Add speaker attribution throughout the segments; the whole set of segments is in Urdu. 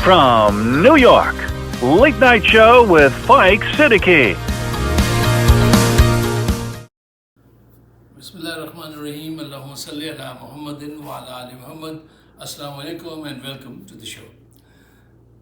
Speaker 1: From New York, Late Night Show with Faik Siddiqui.
Speaker 2: Bismillahirrahmanirrahim. Allahumma salli ala Muhammadin wa ala ali Muhammad. Assalamu alaikum and welcome to the show.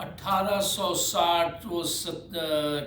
Speaker 2: 1860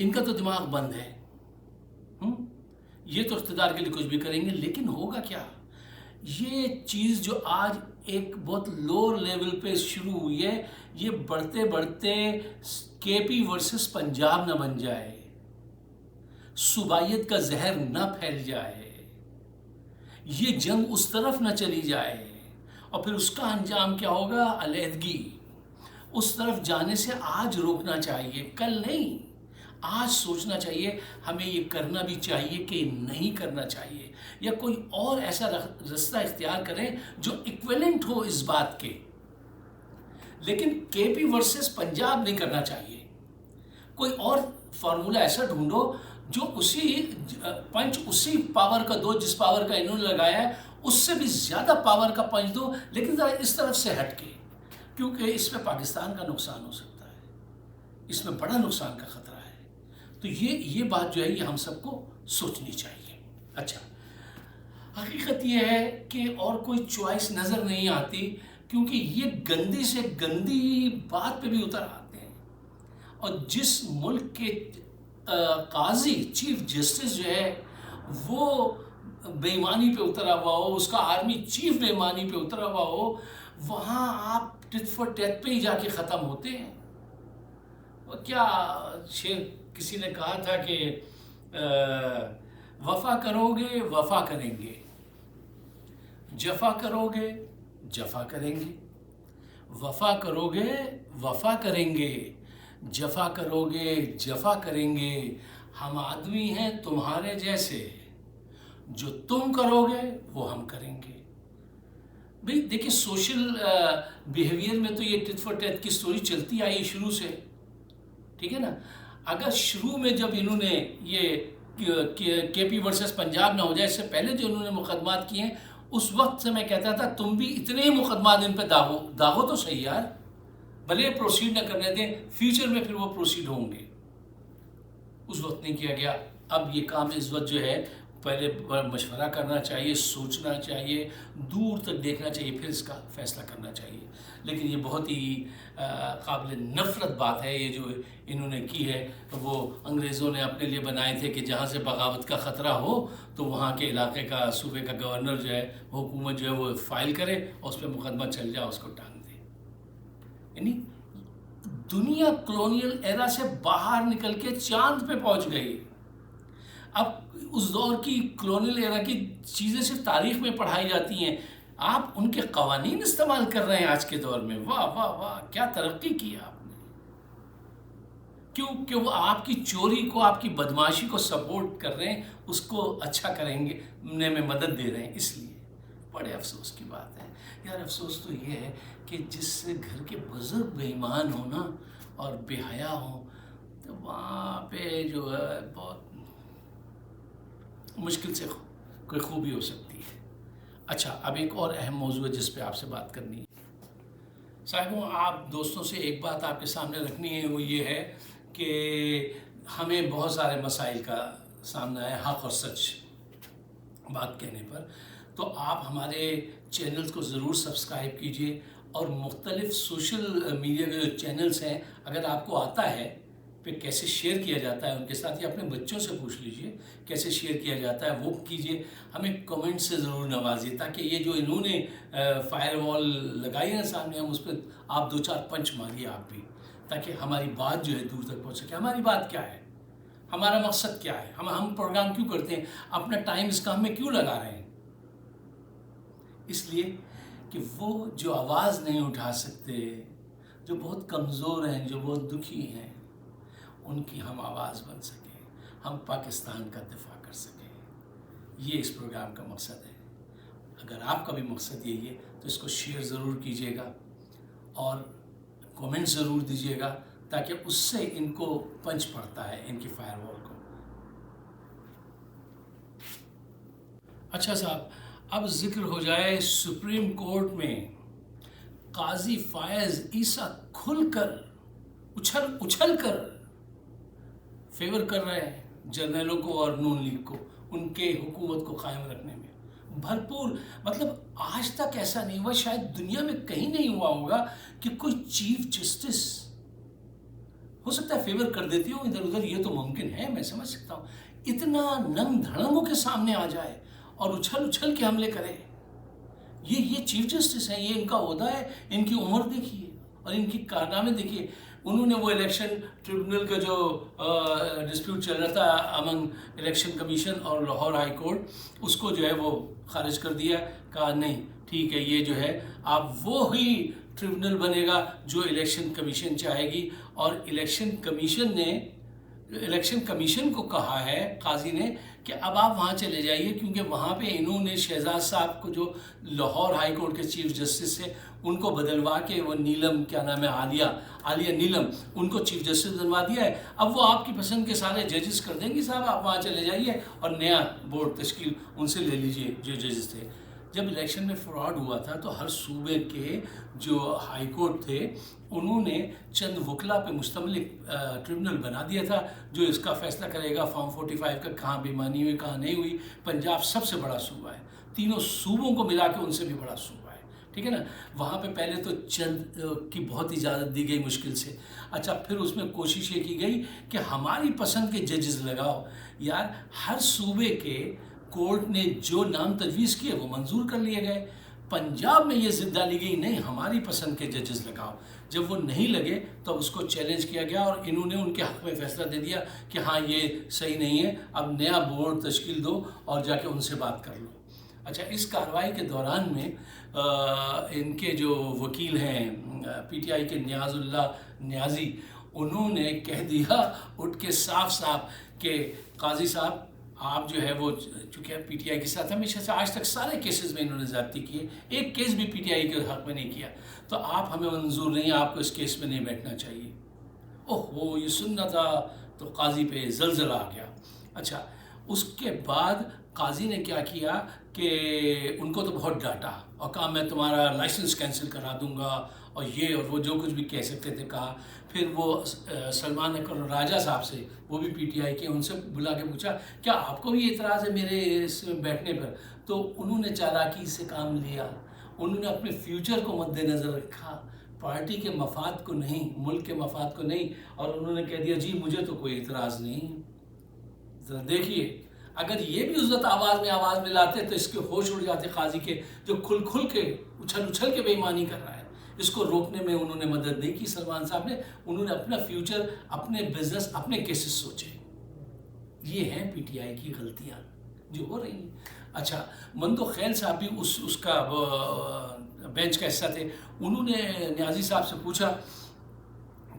Speaker 2: ان کا تو دماغ بند ہے. یہ تو اقتدار کے لیے کچھ بھی کریں گے، لیکن ہوگا کیا؟ یہ چیز جو آج ایک بہت لوور لیول پہ شروع ہوئی ہے، یہ بڑھتے بڑھتے کے پی ورسز پنجاب نہ بن جائے، صوبائیت کا زہر نہ پھیل جائے، یہ جنگ اس طرف نہ چلی جائے، اور پھر اس کا انجام کیا ہوگا؟ علیحدگی. اس طرف جانے سے آج روکنا چاہیے، کل نہیں. آج سوچنا چاہیے ہمیں یہ کرنا بھی چاہیے کہ نہیں کرنا چاہیے، یا کوئی اور ایسا رستہ اختیار کریں جو ایکویلنٹ ہو اس بات کے. لیکن کے پی ورسز پنجاب نہیں کرنا چاہیے. کوئی اور فارمولہ ایسا ڈھونڈو جو پنچ اسی پاور کا دو جس پاور کا انہوں نے لگایا ہے، اس سے بھی زیادہ پاور کا پنچ دو، لیکن ذرا اس طرف سے ہٹ کے، کیونکہ اس میں پاکستان کا نقصان ہو سکتا ہے، اس میں بڑا نقصان کا خطرہ ہے. تو یہ بات جو ہے یہ ہم سب کو سوچنی چاہیے. اچھا، حقیقت یہ ہے کہ اور کوئی چوائس نظر نہیں آتی، کیونکہ یہ گندی سے گندی بات پہ بھی اتر آتے ہیں. اور جس ملک کے قاضی چیف جسٹس جو ہے وہ بے ایمانی پہ اترا ہوا ہو، اس کا آرمی چیف بے ایمانی پہ اترا ہوا ہو، وہاں آپ ٹٹ فار ٹیٹ پہ ہی جا کے ختم ہوتے ہیں. کیا کسی نے کہا تھا کہ وفا کرو گے وفا کریں گے، جفا کرو گے جفا کریں گے. وفا کرو گے وفا کریں گے، جفا کرو گے جفا کریں گے. ہم آدمی ہیں تمہارے جیسے، جو تم کرو گے وہ ہم کریں گے. بھئی دیکھیں، سوشل بیہیویئر میں تو یہ ٹٹ فار ٹیٹ کی سٹوری چلتی آئی شروع سے، ٹھیک ہے نا. اگر شروع میں جب انہوں نے یہ کے پی ورسز پنجاب نہ ہو جائے، اس سے پہلے جو انہوں نے مقدمات کیے ہیں، اس وقت سے میں کہتا تھا تم بھی اتنے ہی مقدمات ان پہ داغو تو صحیح یار، بھلے پروسیڈ نہ کرنے دیں، فیوچر میں پھر وہ پروسیڈ ہوں گے. اس وقت نہیں کیا گیا. اب یہ کام اس وقت جو ہے پہلے مشورہ کرنا چاہیے، سوچنا چاہیے، دور تک دیکھنا چاہیے، پھر اس کا فیصلہ کرنا چاہیے. لیکن یہ بہت ہی قابل نفرت بات ہے یہ جو انہوں نے کی ہے. وہ انگریزوں نے اپنے لیے بنائے تھے کہ جہاں سے بغاوت کا خطرہ ہو تو وہاں کے علاقے کا صوبے کا گورنر جو ہے، حکومت جو ہے وہ فائل کرے اور اس پہ مقدمہ چل جائے، اس کو ٹانگ دے. یعنی دنیا کلونیل ایرا سے باہر نکل کے چاند پہ پہنچ گئی. اب اس دور کی کلونیل ایرا کی چیزیں صرف تاریخ میں پڑھائی جاتی ہیں، آپ ان کے قوانین استعمال کر رہے ہیں آج کے دور میں. واہ واہ واہ، کیا ترقی کی آپ نے. کیوں کہ وہ آپ کی چوری کو، آپ کی بدماشی کو سپورٹ کر رہے ہیں، اس کو اچھا کریں گے میں مدد دے رہے ہیں. اس لیے بڑے افسوس کی بات ہے یار. افسوس تو یہ ہے کہ جس گھر کے بزرگ بے ایمان ہوں نا اور بے حیا ہوں، تو وہاں پہ جو ہے بہت مشکل سے کوئی خوبی ہو سکتی ہے. اچھا، اب ایک اور اہم موضوع ہے جس پہ آپ سے بات کرنی ہے. صاحبوں، آپ دوستوں سے ایک بات آپ کے سامنے رکھنی ہے، وہ یہ ہے کہ ہمیں بہت سارے مسائل کا سامنا ہے حق اور سچ بات کہنے پر. تو آپ ہمارے چینلز کو ضرور سبسکرائب کیجئے، اور مختلف سوشل میڈیا کے جو چینلز ہیں، اگر آپ کو آتا ہے پہ کیسے شیئر کیا جاتا ہے ان کے ساتھ، یا اپنے بچوں سے پوچھ لیجئے کیسے شیئر کیا جاتا ہے، وہ کیجئے. ہمیں کمنٹ سے ضرور نوازیے تاکہ یہ جو انہوں نے فائر وال لگائی ہے سامنے، ہم اس پہ آپ 2-4 پنچ ماریے آپ بھی، تاکہ ہماری بات جو ہے دور تک پہنچ سکے. ہماری بات کیا ہے، ہمارا مقصد کیا ہے، ہم پروگرام کیوں کرتے ہیں، اپنا ٹائم اس کام میں کیوں لگا رہے ہیں. اس لیے کہ وہ جو آواز نہیں اٹھا سکتے، جو بہت کمزور ہیں، جو بہت دکھی ہیں، ان کی ہم آواز بن سکیں، ہم پاکستان کا دفاع کر سکیں. یہ اس پروگرام کا مقصد ہے. اگر آپ کا بھی مقصد یہی ہے تو اس کو شیئر ضرور کیجیے گا اور کومنٹ ضرور دیجیے گا، تاکہ اس سے ان کو پنچ پڑتا ہے ان کی فائر وال کو. اچھا صاحب، اب ذکر ہو جائے سپریم کورٹ میں قاضی فائز عیسیٰ کھل کر اچھل کر فیور کر رہے ہیں جرنیلوں کو اور نون لیگ کو، ان کے حکومت کو قائم رکھنے میں بھرپور. مطلب آج تک ایسا نہیں ہوا، شاید دنیا میں کہیں نہیں ہوا ہوگا کہ کوئی چیف جسٹس ہو سکتا ہے فیور کر دیتی ہوں ادھر ادھر، یہ تو ممکن ہے، میں سمجھ سکتا ہوں، اتنا ننگ دھڑنگوں کے سامنے آ جائے اور اچھل اچھل کے حملے کرے. یہ چیف جسٹس ہیں، یہ ان کا عہدہ ہے، ان کی عمر دیکھیے اور ان کی کارنامے دیکھیے. انہوں نے وہ الیکشن ٹریبونل کا جو ڈسپیوٹ چل رہا تھا امنگ الیکشن کمیشن اور لاہور ہائی کورٹ، اس کو جو ہے وہ خارج کر دیا، کہا نہیں ٹھیک ہے، یہ جو ہے اب وہی ٹریبونل بنے گا جو الیکشن کمیشن چاہے گی. اور الیکشن کمیشن کو کہا ہے قاضی نے کہ اب آپ وہاں چلے جائیے، کیونکہ وہاں پہ انہوں نے شہزاد صاحب کو جو لاہور ہائی کورٹ کے چیف جسٹس سے ان کو بدلوا کے وہ نیلم، کیا نام ہے، عالیہ نیلم، ان کو چیف جسٹس بنوا دیا ہے. اب وہ آپ کی پسند کے سارے ججز کر دیں گے، صاحب آپ وہاں چلے جائیے اور نیا بورڈ تشکیل ان سے لے لیجئے جو ججز تھے. جب الیکشن میں فراڈ ہوا تھا تو ہر صوبے کے جو ہائی کورٹ تھے انہوں نے چند وکلا پہ مشتمل ایک ٹریبونل بنا دیا تھا جو اس کا فیصلہ کرے گا فارم 45 کا کہاں بےمانی ہوئی کہاں نہیں ہوئی. پنجاب سب سے بڑا صوبہ ہے، تینوں صوبوں کو ملا کے ان سے بھی بڑا صوبہ ہے، ٹھیک ہے نا. وہاں پہ پہلے تو چند کی بہت اجازت دی گئی مشکل سے. اچھا پھر اس میں کوشش یہ کی گئی کہ ہماری پسند کے ججز لگاؤ. یار ہر صوبے کے کورٹ نے جو نام تجویز کیے وہ منظور کر لیے گئے. پنجاب میں یہ ضد ڈالی گئی نہیں ہماری پسند کے ججز لگاؤ. جب وہ نہیں لگے تو اس کو چیلنج کیا گیا اور انہوں نے ان کے حق میں فیصلہ دے دیا کہ ہاں یہ صحیح نہیں ہے، اب نیا بورڈ تشکیل دو اور جا کے ان سے بات کر لو. اچھا اس کارروائی کے دوران میں ان کے جو وکیل ہیں پی ٹی آئی کے نیاز اللہ نیازی، انہوں نے کہہ دیا اٹھ کے صاف صاف کہ قاضی صاحب آپ جو ہے وہ چونکہ پی ٹی آئی کے ساتھ ہمیشہ سے آج تک سارے کیسز میں انہوں نے زیادتی کی ہے، ایک کیس بھی پی ٹی آئی کے حق میں نہیں کیا، تو آپ ہمیں منظور نہیں، آپ کو اس کیس میں نہیں بیٹھنا چاہیے. اوہ یہ سننا تھا تو قاضی پہ زلزلہ آ گیا. اچھا اس کے بعد قاضی نے کیا کیا کہ ان کو تو بہت ڈانٹا اور کہا میں تمہارا لائسنس کینسل کرا دوں گا اور یہ اور وہ جو کچھ بھی کہہ سکتے تھے کہا. پھر وہ سلمان اکبر راجہ صاحب سے، وہ بھی پی ٹی آئی کے، ان سے بلا کے پوچھا کیا آپ کو بھی اعتراض ہے میرے اس بیٹھنے پر؟ تو انہوں نے چالاکی سے کام لیا، انہوں نے اپنے فیوچر کو مد نظر رکھا، پارٹی کے مفاد کو نہیں، ملک کے مفاد کو نہیں، اور انہوں نے کہہ دیا جی مجھے تو کوئی اعتراض نہیں. ذرا دیکھیے اگر یہ بھی عزت آواز میں لاتے تو اس کے ہوش اڑ جاتے قاضی کے، جو کھل کے اچھل کے بے ایمانی کر رہا ہے. اس کو روکنے میں انہوں نے مدد نہیں کی سلمان صاحب نے، انہوں نے اپنا فیوچر، اپنے بزنس، اپنے کیسز سوچے. یہ ہیں پی ٹی آئی کی غلطیاں جو ہو رہی ہیں. اچھا مندو خیل صاحب بھی اس کا بینچ کا حصہ تھے. انہوں نے نیازی صاحب سے پوچھا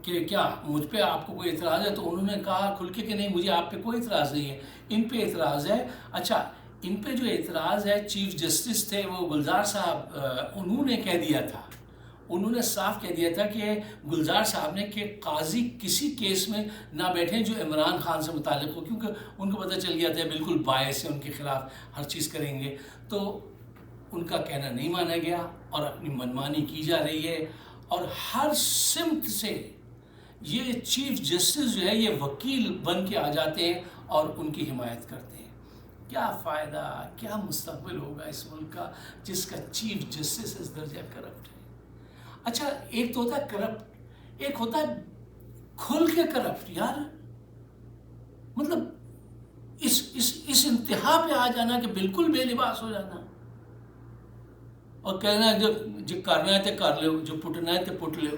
Speaker 2: کہ کیا مجھ پہ آپ کو کوئی اعتراض ہے؟ تو انہوں نے کہا کھل کے کہ نہیں مجھے آپ پہ کوئی اعتراض نہیں ہے، ان پہ اعتراض ہے. اچھا ان پہ جو اعتراض ہے، چیف جسٹس تھے وہ گلزار صاحب، انہوں نے کہہ دیا تھا، انہوں نے صاف کہہ دیا تھا کہ گلزار صاحب نے کہ قاضی کسی کیس میں نہ بیٹھیں جو عمران خان سے متعلق ہو، کیونکہ ان کو پتہ چل گیا تھا بالکل باعث ہے، ان کے خلاف ہر چیز کریں گے. تو ان کا کہنا نہیں مانا گیا اور اپنی منمانی کی جا رہی ہے. اور ہر سمت سے یہ چیف جسٹس جو ہے یہ وکیل بن کے آ جاتے ہیں اور ان کی حمایت کرتے ہیں. کیا فائدہ، کیا مستقبل ہوگا اس ملک کا جس کا چیف جسٹس اس درجہ کرپٹ ہے. اچھا ایک تو ہوتا ہے کرپٹ، ایک ہوتا ہے کھل کے کرپٹ. یار مطلب اس انتہا پہ آ جانا کہ بالکل بے لباس ہو جانا اور کہنا جو کرنا ہے تو کر لو، جو پٹنا ہے تو پٹ لو.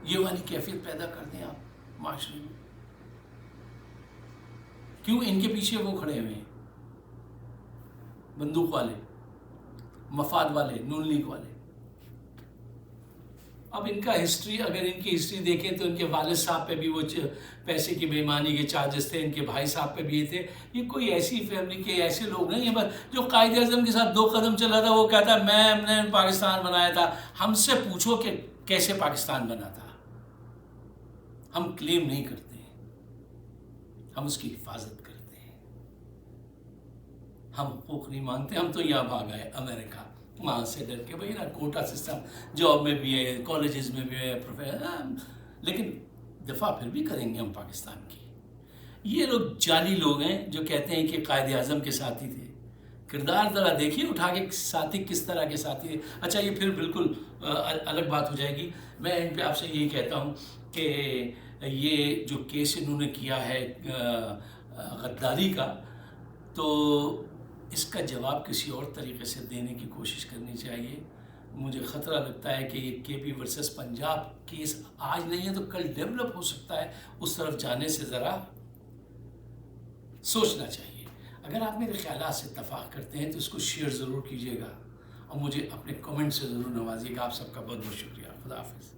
Speaker 2: یہ والی کیفیت پیدا کر دیں آپ معاشرے میں. کیوں؟ ان کے پیچھے وہ کھڑے ہوئے ہیں بندوق والے، مفاد والے، نون لیگ والے. اب ان کا ہسٹری، اگر ان کی ہسٹری دیکھیں تو ان کے والد صاحب پہ بھی وہ پیسے کی بے ایمانی کے چارجز تھے، ان کے بھائی صاحب پہ بھی تھے. یہ کوئی ایسی فیملی کے ایسے لوگ نہیں ہیں بس جو قائد اعظم کے ساتھ 2 قدم چلا تھا وہ کہتا میں نے پاکستان بنایا تھا. ہم سے پوچھو کہ کیسے پاکستان بنا تھا. ہم کلیم نہیں کرتے ہیں، ہم اس کی حفاظت کرتے ہیں. ہم حقوق نہیں مانگتے. ہم تو یہاں بھاگ آئے امریکہ، وہاں سے ڈر کے بھائی نا کوٹا سسٹم جاب میں بھی ہے، کالجز میں بھی ہے، لیکن دفاع پھر بھی کریں گے ہم پاکستان کی. یہ لوگ جعلی لوگ ہیں جو کہتے ہیں کہ قائد اعظم کے ساتھی تھے. کردار ذرا دیکھیے اٹھا کے ساتھی کس طرح کے ساتھی تھے. اچھا یہ پھر بالکل الگ بات ہو جائے گی. میں ان پہ آپ سے یہی کہتا ہوں کہ یہ جو کیس انہوں نے کیا ہے غداری کا، تو اس کا جواب کسی اور طریقے سے دینے کی کوشش کرنی چاہیے. مجھے خطرہ لگتا ہے کہ یہ کے پی ورسز پنجاب کیس آج نہیں ہے تو کل ڈیولپ ہو سکتا ہے. اس طرف جانے سے ذرا سوچنا چاہیے. اگر آپ میرے خیالات سے اتفاق کرتے ہیں تو اس کو شیئر ضرور کیجیے گا اور مجھے اپنے کمنٹ سے ضرور نوازیے گا. آپ سب کا بہت بہت شکریہ. خدا حافظ.